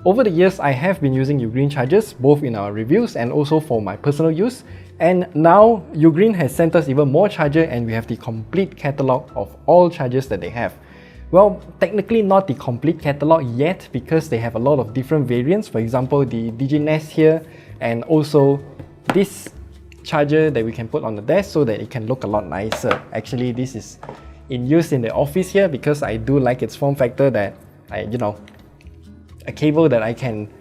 Over the years, I have been using Ugreen chargers, both in our reviews and also for my personal use. And now, Ugreen has sent us even more charger and we have the complete catalog of all chargers that they have. Well, technically not the complete catalog yet because they have a lot of different variants. For example, the DigiNest here, and also this charger that we can put on the desk so that it can look a lot nicer. Actually, this is in use in the office here because I do like its form factor that a cable that I can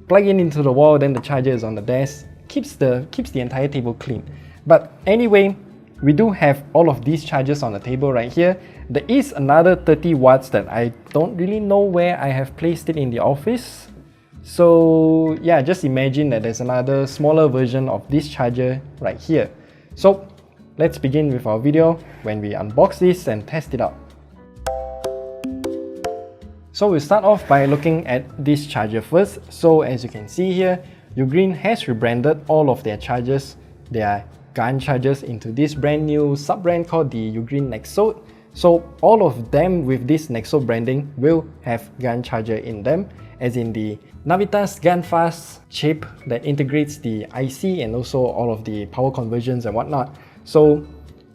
plug in into the wall, then the charger is on the desk, keeps the entire table clean. But anyway, we do have all of these chargers on the table right here. There is another 30 watts that I don't really know where I have placed it in the office. So yeah, just imagine that there's another smaller version of this charger right here. So let's begin with our video when we unbox this and test it out. So we'll start off by looking at this charger first. So as you can see here, Ugreen has rebranded all of their chargers, their GAN chargers, into this brand new sub-brand called the Ugreen Nexode. So all of them with this Nexode branding will have GAN charger in them, as in the Navitas GAN Fast chip that integrates the IC and also all of the power conversions and whatnot. So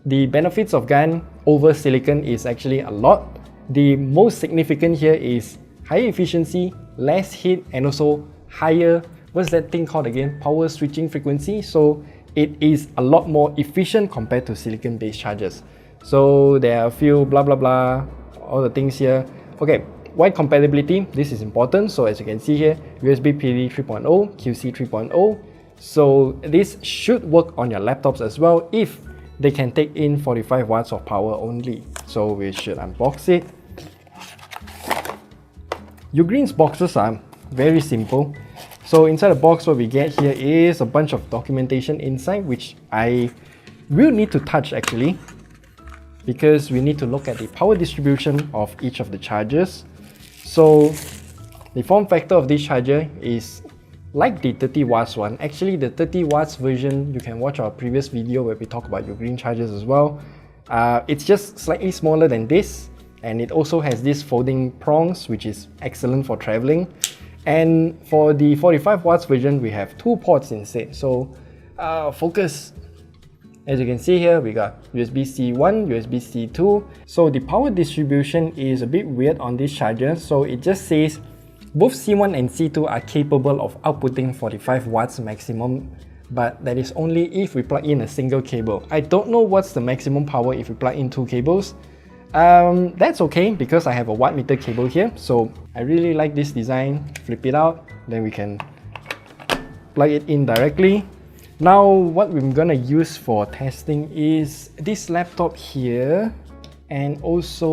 the benefits of GAN over silicon is actually a lot. The most significant here is higher efficiency, less heat, and also higher, what's that thing called again? Power switching frequency. So it is a lot more efficient compared to silicon based chargers. So there are a few blah blah blah, all the things here. Okay, wide compatibility, this is important. So as you can see here, USB PD 3.0, QC 3.0. So this should work on your laptops as well if they can take in 45 watts of power only. So we should unbox it. Ugreen's boxes are very simple. So inside the box, what we get here is a bunch of documentation inside, which I will need to touch actually, because we need to look at the power distribution of each of the chargers. So the form factor of this charger is like the 30 watts one. Actually, the 30 watts version, you can watch our previous video where we talk about Ugreen chargers as well. It's just slightly smaller than this, and it also has these folding prongs, which is excellent for traveling. And for the 45 watts version, we have 2 ports instead. So focus. As you can see here, we got USB-C 1, USB-C 2. So the power distribution is a bit weird on this charger. So it just says both C1 and C2 are capable of outputting 45 watts maximum, but that is only if we plug in a single cable. I don't know what's the maximum power if we plug in 2 cables. That's okay because I have a wattmeter cable here. So I really like this design. Flip it out, then we can plug it in directly. Now what we're gonna use for testing is this laptop here, and also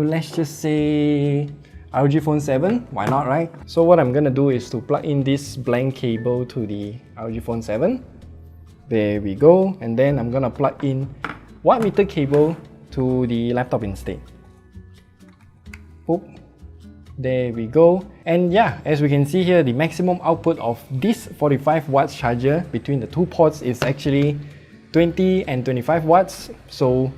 let's just say ROG Phone 7, why not, right? So what I'm gonna do is to plug in this blank cable to the ROG Phone 7. There we go. And then I'm gonna plug in wattmeter cable to the laptop instead. Oop. There we go. And yeah, as we can see here, the maximum output of this 45 watts charger between the 2 ports is actually 20 and 25 watts. So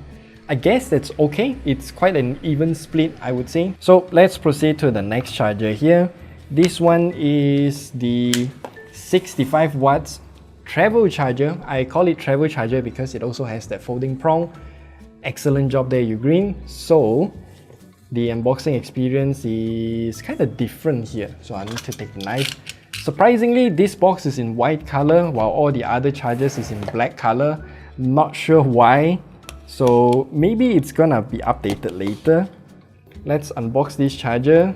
I guess that's okay. It's quite an even split, I would say. So let's proceed to the next charger here. This one is the 65 watts travel charger. I call it travel charger because it also has that folding prong. Excellent job there, Ugreen. So the unboxing experience is kind of different here. So I need to take the knife. Surprisingly, this box is in white color while all the other chargers is in black color. Not sure why. So maybe it's gonna be updated later. Let's unbox this charger.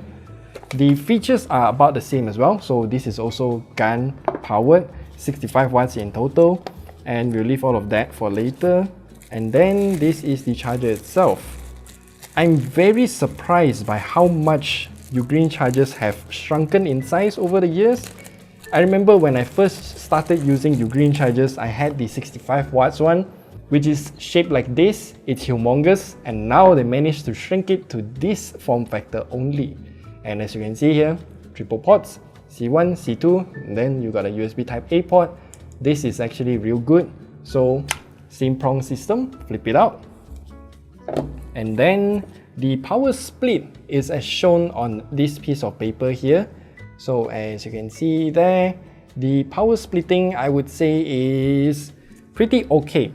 The features are about the same as well. So this is also GAN powered, 65 watts in total. And we'll leave all of that for later. And then this is the charger itself. I'm very surprised by how much Ugreen chargers have shrunken in size over the years. I remember when I first started using Ugreen chargers, I had the 65 watts one, which is shaped like this. It's humongous, and now they managed to shrink it to this form factor only. And as you can see here, triple ports, C1, C2, and then you got a USB type A port. This is actually real good. So same prong system, flip it out. And then the power split is as shown on this piece of paper here. So as you can see there, the power splitting I would say is pretty okay.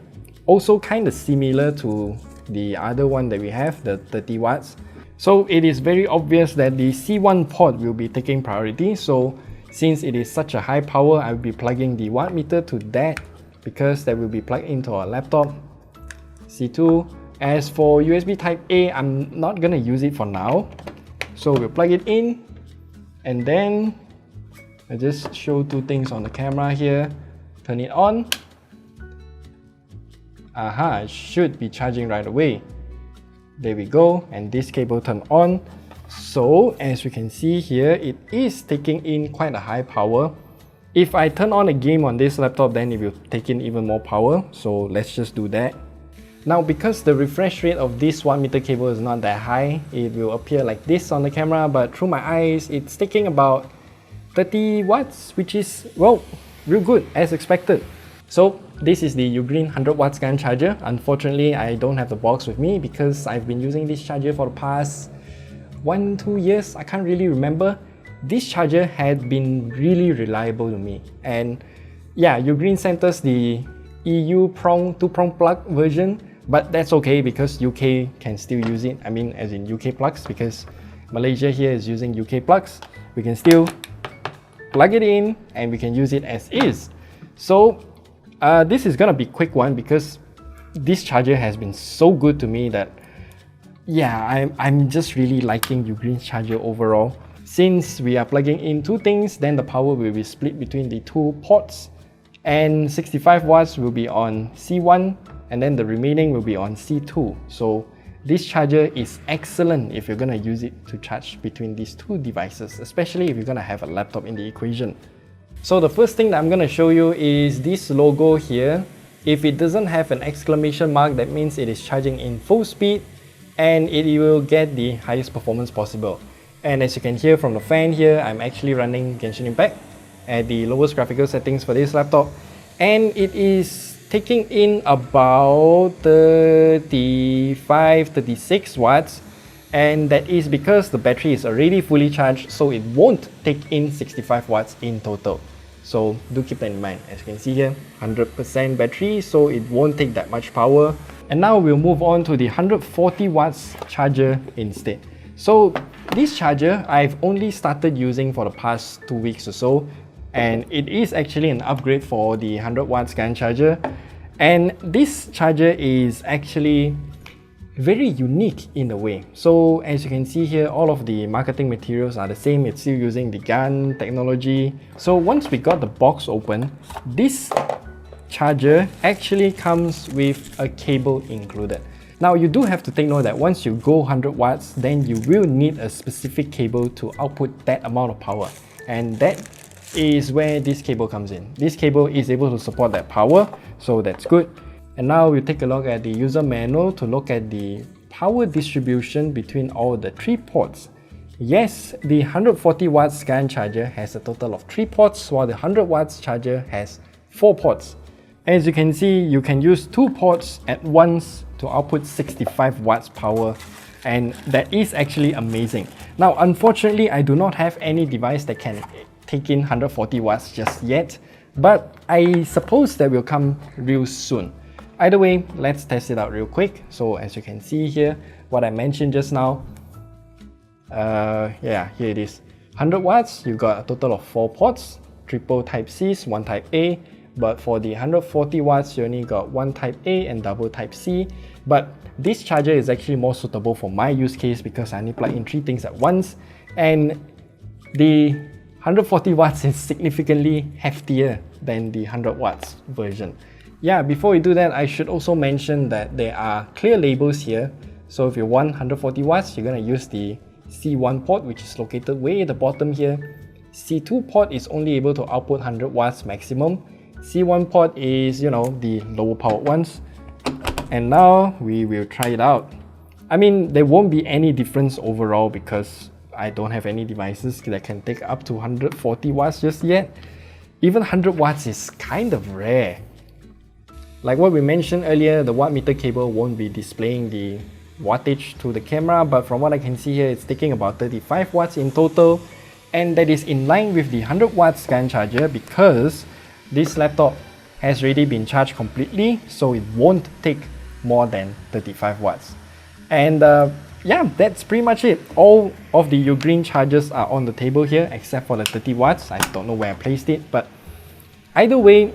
Also kind of similar to the other one that we have, the 30 watts. So it is very obvious that the C1 port will be taking priority. So since it is such a high power, I will be plugging the watt meter to that because that will be plugged into our laptop. C2. As for USB type A, I'm not gonna use it for now. So we'll plug it in, and then I just show two things on the camera here. Turn it on. Aha, it should be charging right away. There we go, and this cable turned on. So as you can see here, it is taking in quite a high power. If I turn on a game on this laptop, then it will take in even more power. So let's just do that. Now, because the refresh rate of this watt meter cable is not that high, it will appear like this on the camera, but through my eyes, it's taking about 30 watts, which is, well, real good as expected. So this is the Ugreen 100 watt GaN charger. Unfortunately, I don't have the box with me because I've been using this charger for the past 1-2 years. I can't really remember. This charger had been really reliable to me. And yeah, Ugreen sent us the EU two-prong plug version, but that's okay because UK can still use it. I mean, as in UK plugs, because Malaysia here is using UK plugs. We can still plug it in and we can use it as is. So this is gonna be a quick one because this charger has been so good to me that yeah, I'm just really liking Ugreen's charger overall. Since we are plugging in two things, then the power will be split between the two ports, and 65 watts will be on C1 and then the remaining will be on C2. So this charger is excellent if you're gonna use it to charge between these two devices, especially if you're gonna have a laptop in the equation. So the first thing that I'm gonna show you is this logo here. If it doesn't have an exclamation mark, that means it is charging in full speed and it will get the highest performance possible. And as you can hear from the fan here, I'm actually running Genshin Impact at the lowest graphical settings for this laptop, and it is taking in about 35-36 watts, and that is because the battery is already fully charged, so it won't take in 65 watts in total. So do keep that in mind. As you can see here, 100% battery, so it won't take that much power. And now we'll move on to the 140 watts charger instead. So this charger I've only started using for the past 2 weeks or so, and it is actually an upgrade for the 100 watts GaN charger. And this charger is actually very unique in a way. So as you can see here, all of the marketing materials are the same. It's still using the GaN technology. So once we got the box open, this charger actually comes with a cable included. Now you do have to take note that once you go 100 watts, then you will need a specific cable to output that amount of power. And that is where this cable comes in. This cable is able to support that power, so that's good. And now we'll take a look at the user manual to look at the power distribution between all the 3 ports. Yes, the 140 watts GaN charger has a total of 3 ports, while the 100 watts charger has 4 ports. As you can see, you can use 2 ports at once to output 65 watts power, and that is actually amazing. Now, unfortunately, I do not have any device that can take in 140 watts just yet, but I suppose that will come real soon. Either way, let's test it out real quick. So as you can see here, what I mentioned just now, yeah, here it is. 100 watts, you've got a total of 4 ports, triple type Cs, 1 type A, but for the 140 watts, you only got 1 type A and double type C. But this charger is actually more suitable for my use case because I only plug in 3 things at once, and the 140 watts is significantly heftier than the 100 watts version. Yeah, before we do that, I should also mention that there are clear labels here. So if you want 140 watts, you're going to use the C1 port, which is located way at the bottom here. C2 port is only able to output 100 watts maximum. C1 port is, you know, the lower powered ones. And now we will try it out. I mean, there won't be any difference overall because I don't have any devices that can take up to 140 watts just yet. Even 100 watts is kind of rare. Like what we mentioned earlier, the watt meter cable won't be displaying the wattage to the camera, but from what I can see here, it's taking about 35 watts in total. and that is in line with the 100 watts GAN charger because this laptop has already been charged completely, so it won't take more than 35 watts. And yeah, that's pretty much it. All of the Ugreen chargers are on the table here except for the 30 watts. I don't know where I placed it, but either way,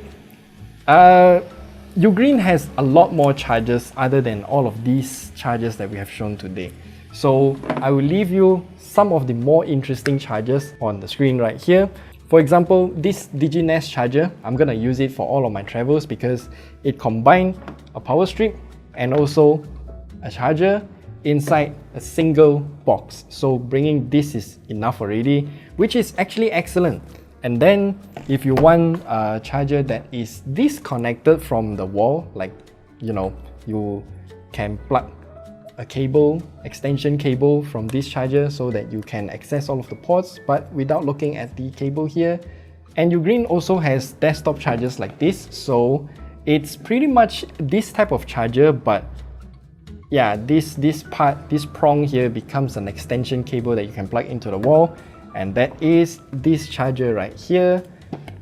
Ugreen has a lot more chargers other than all of these chargers that we have shown today. So I will leave you some of the more interesting chargers on the screen right here. For example, this DigiNest charger, I'm gonna use it for all of my travels because it combined a power strip and also a charger inside a single box. So bringing this is enough already, which is actually excellent. And then if you want a charger that is disconnected from the wall, like, you know, you can plug a cable, extension cable from this charger so that you can access all of the ports but without looking at the cable here. And Ugreen also has desktop chargers like this, so it's pretty much this type of charger, but yeah, this prong here becomes an extension cable that you can plug into the wall, and that is this charger right here.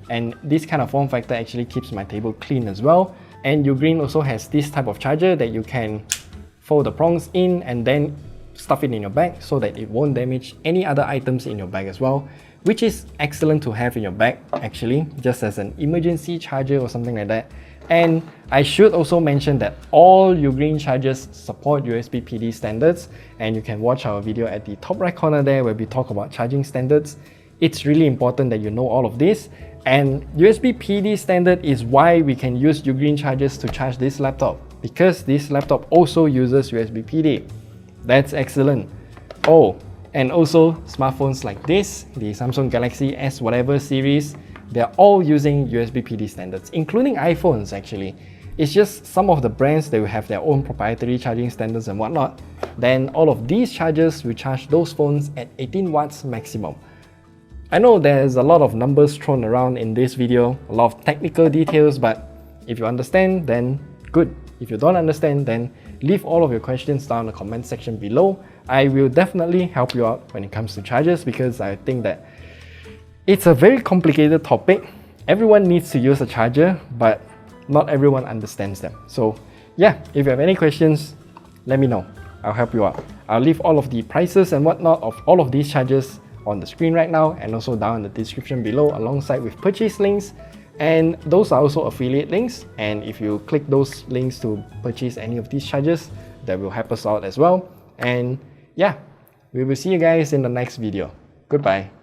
And this kind of form factor actually keeps my table clean as well. And Ugreen also has this type of charger that you can fold the prongs in and then stuff it in your bag so that it won't damage any other items in your bag as well, which is excellent to have in your bag actually, just as an emergency charger or something like that. And I should also mention that all Ugreen chargers support USB PD standards, and you can watch our video at the top right corner there where we talk about charging standards. It's really important that you know all of this, and USB PD standard is why we can use Ugreen chargers to charge this laptop, because this laptop also uses USB PD. That's excellent. Oh, and also smartphones like this, the Samsung Galaxy S whatever series, they're all using USB PD standards, including iPhones actually. It's just some of the brands, they will have their own proprietary charging standards and whatnot. Then all of these chargers will charge those phones at 18 watts maximum. I know there's a lot of numbers thrown around in this video, a lot of technical details, but if you understand, then good. If you don't understand, then leave all of your questions down in the comment section below. I will definitely help you out when it comes to chargers because I think that it's a very complicated topic. Everyone needs to use a charger, but not everyone understands them. So yeah, if you have any questions, let me know. I'll help you out. I'll leave all of the prices and whatnot of all of these chargers on the screen right now and also down in the description below alongside with purchase links. And those are also affiliate links. And if you click those links to purchase any of these chargers, that will help us out as well. And yeah, we will see you guys in the next video. Goodbye.